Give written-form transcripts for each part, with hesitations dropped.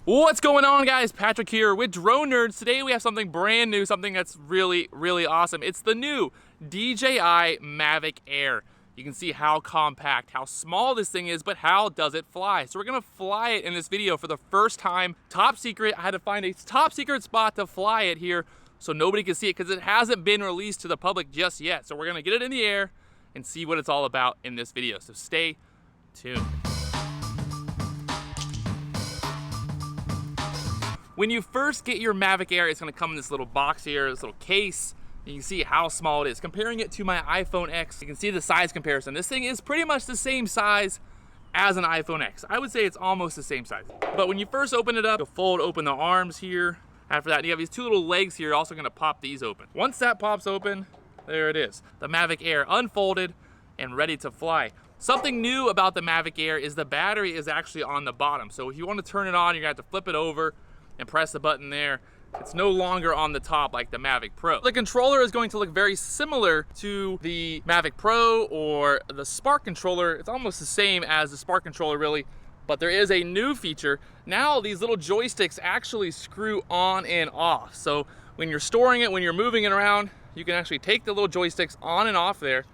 What's going on, guys? Patrick here with Drone Nerds. Today we have something brand new, something that's really awesome. It's the new DJI Mavic Air. You can see how compact, how small this thing is, but how does it fly? So we're gonna fly it in this video for the first time. Top secret. I had to find a top secret spot to fly it here so nobody can see it because it hasn't been released to the public just yet. So we're gonna get it in the air and see what it's all about in this video. So stay tuned. When you first get your Mavic Air, it's gonna come in this little box here, this little case. You can see how small it is. Comparing it to my iPhone X, you can see the size comparison. This thing is pretty much the same size as an iPhone X. I would say it's almost the same size. But when you first open it up, you'll fold open the arms here. After that, you have these two little legs here. You're also gonna pop these open. Once that pops open, there it is. The Mavic Air unfolded and ready to fly. Something new about the Mavic Air is the battery is actually on the bottom. So if you wanna turn it on, you're gonna have to flip it over and press the button there. It's no longer on the top like the Mavic Pro. The controller is going to look very similar to the Mavic Pro or the Spark controller. It's almost the same as the Spark controller really, but there is a new feature. Now these little joysticks actually screw on and off. So when you're storing it, when you're moving it around, you can actually take the little joysticks on and off there.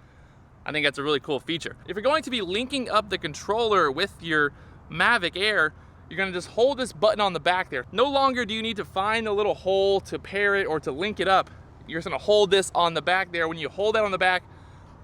I think that's a really cool feature. If you're going to be linking up the controller with your Mavic Air, you're gonna just hold this button on the back there. No longer do you need to find a little hole to pair it or to link it up. You're just gonna hold this on the back there. When you hold that on the back,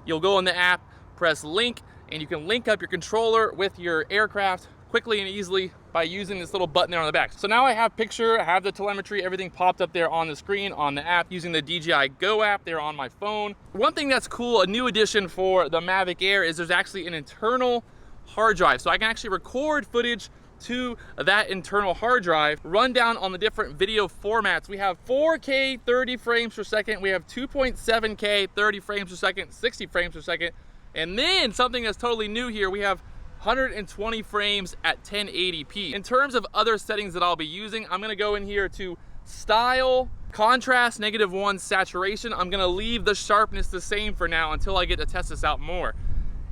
you'll go in the app, press link, and you can link up your controller with your aircraft quickly and easily by using this little button there on the back. So now I have picture, I have the telemetry, everything popped up there on the screen on the app using the DJI Go app there on my phone. One thing that's cool, a new addition for the Mavic Air is there's actually an internal hard drive. So I can actually record footage to that internal hard drive, run down on the different video formats. We have 4K 30 frames per second, we have 2.7K 30 frames per second, 60 frames per second, and then something that's totally new here, we have 120 frames at 1080p. In terms of other settings that I'll be using, I'm gonna go in here to style, contrast, -1 saturation. I'm gonna leave the sharpness the same for now until I get to test this out more.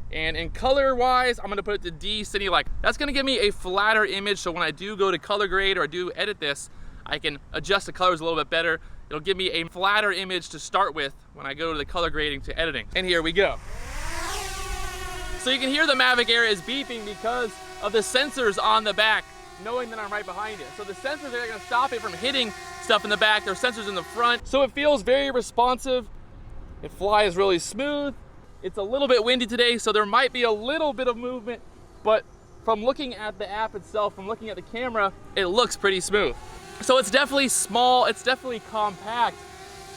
And in color wise, I'm gonna put it to D City Like. That's gonna give me a flatter image, so when I do go to color grade or I do edit this, I can adjust the colors a little bit better. It'll give me a flatter image to start with when I go to the color grading to editing. And here we go. So you can hear the Mavic Air is beeping because of the sensors on the back, knowing that I'm right behind it. So the sensors are gonna stop it from hitting stuff in the back. There are sensors in the front. So it feels very responsive. It flies really smooth. It's a little bit windy today, so there might be a little bit of movement, but from looking at the app itself, from looking at the camera, it looks pretty smooth. So it's definitely small, it's definitely compact,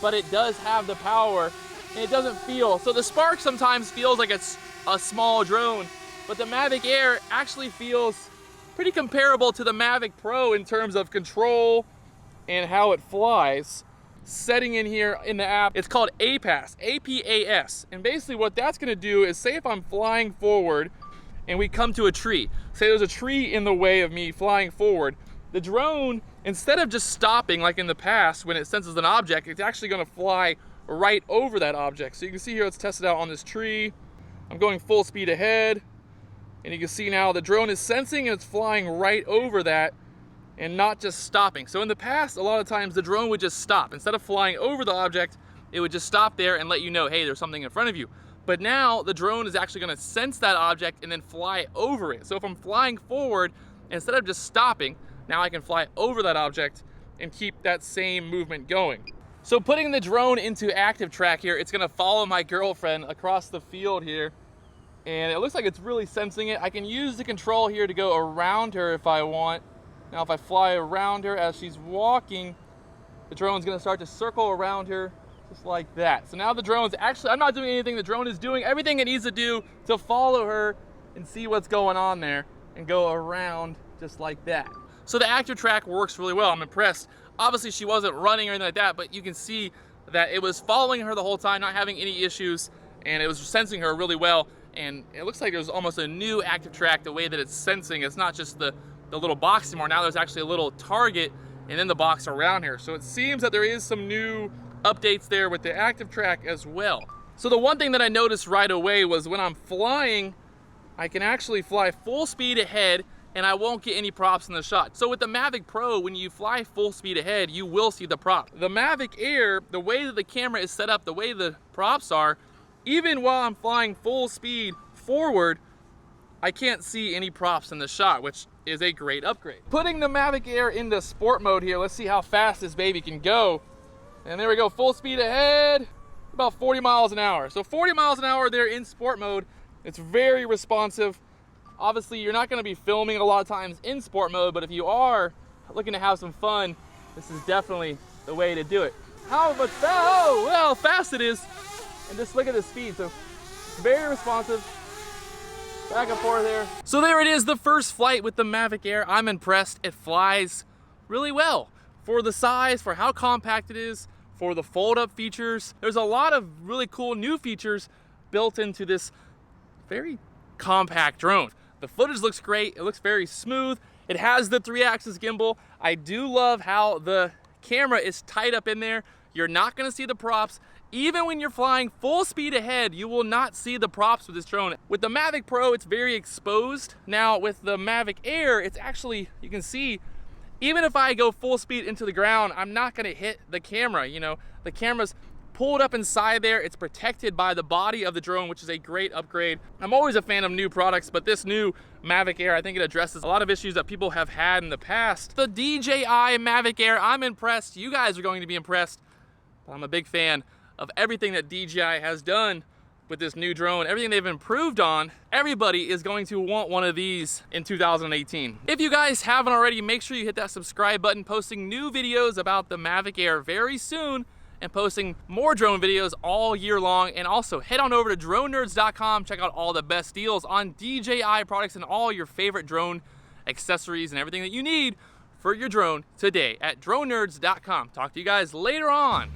but it does have the power, and it doesn't feel, so the Spark sometimes feels like it's a small drone, but the Mavic Air actually feels pretty comparable to the Mavic Pro in terms of control and how it flies. Setting in here in the app, it's called APAS, A-P-A-S. And basically what that's gonna do is say if I'm flying forward and we come to a tree, say there's a tree in the way of me flying forward, the drone, instead of just stopping like in the past when it senses an object, it's actually gonna fly right over that object. So you can see here it's tested out on this tree. I'm going full speed ahead, and you can see now the drone is sensing and it's flying right over that and not just stopping. So in the past, a lot of times the drone would just stop. Instead of flying over the object, it would just stop there and let you know, hey, there's something in front of you. But now the drone is actually gonna sense that object and then fly over it. So if I'm flying forward, instead of just stopping, now I can fly over that object and keep that same movement going. So putting the drone into active track here, it's gonna follow my girlfriend across the field here. And it looks like it's really sensing it. I can use the control here to go around her if I want. Now if I fly around her as she's walking, the drone's gonna start to circle around her just like that. So now the drone's actually, I'm not doing anything, the drone is doing everything it needs to do to follow her and see what's going on there and go around just like that. So the active track works really well, I'm impressed. Obviously she wasn't running or anything like that, but you can see that it was following her the whole time, not having any issues, and it was sensing her really well. And it looks like there's almost a new active track, the way that it's sensing. It's not just the little box anymore. Now there's actually a little target and then the box around here. So it seems that there is some new updates there with the active track as well. So the one thing that I noticed right away was when I'm flying, I can actually fly full speed ahead and I won't get any props in the shot. So with the Mavic Pro, when you fly full speed ahead, you will see the prop. The Mavic Air, the way that the camera is set up, the way the props are, even while I'm flying full speed forward, I can't see any props in the shot, which is a great upgrade. Putting the Mavic Air into sport mode here, let's see how fast this baby can go. And there we go, full speed ahead, about 40 miles an hour. So 40 miles an hour there in sport mode. It's very responsive. Obviously, you're not gonna be filming a lot of times in sport mode, but if you are looking to have some fun, this is definitely the way to do it. How much, oh, well, how fast it is. And just look at the speed, so it's very responsive. Back and forth there. So there it is, the first flight with the Mavic Air. I'm impressed. It flies really well for the size, for how compact it is, for the fold-up features. There's a lot of really cool new features built into this very compact drone. The footage looks great. It looks very smooth. It has the 3-axis gimbal. I do love how the camera is tight up in there. You're not gonna see the props. Even when you're flying full speed ahead, you will not see the props with this drone. With the Mavic Pro, it's very exposed. Now with the Mavic Air, it's actually, you can see, even if I go full speed into the ground, I'm not gonna hit the camera. You know, the camera's pulled up inside there. It's protected by the body of the drone, which is a great upgrade. I'm always a fan of new products, but this new Mavic Air, I think it addresses a lot of issues that people have had in the past. The DJI Mavic Air, I'm impressed. You guys are going to be impressed. I'm a big fan of everything that DJI has done with this new drone, everything they've improved on. Everybody is going to want one of these in 2018. If you guys haven't already, make sure you hit that subscribe button. Posting new videos about the Mavic Air very soon, and posting more drone videos all year long. And also head on over to dronenerds.com, check out all the best deals on DJI products and all your favorite drone accessories and everything that you need for your drone today at dronenerds.com. Talk to you guys later on.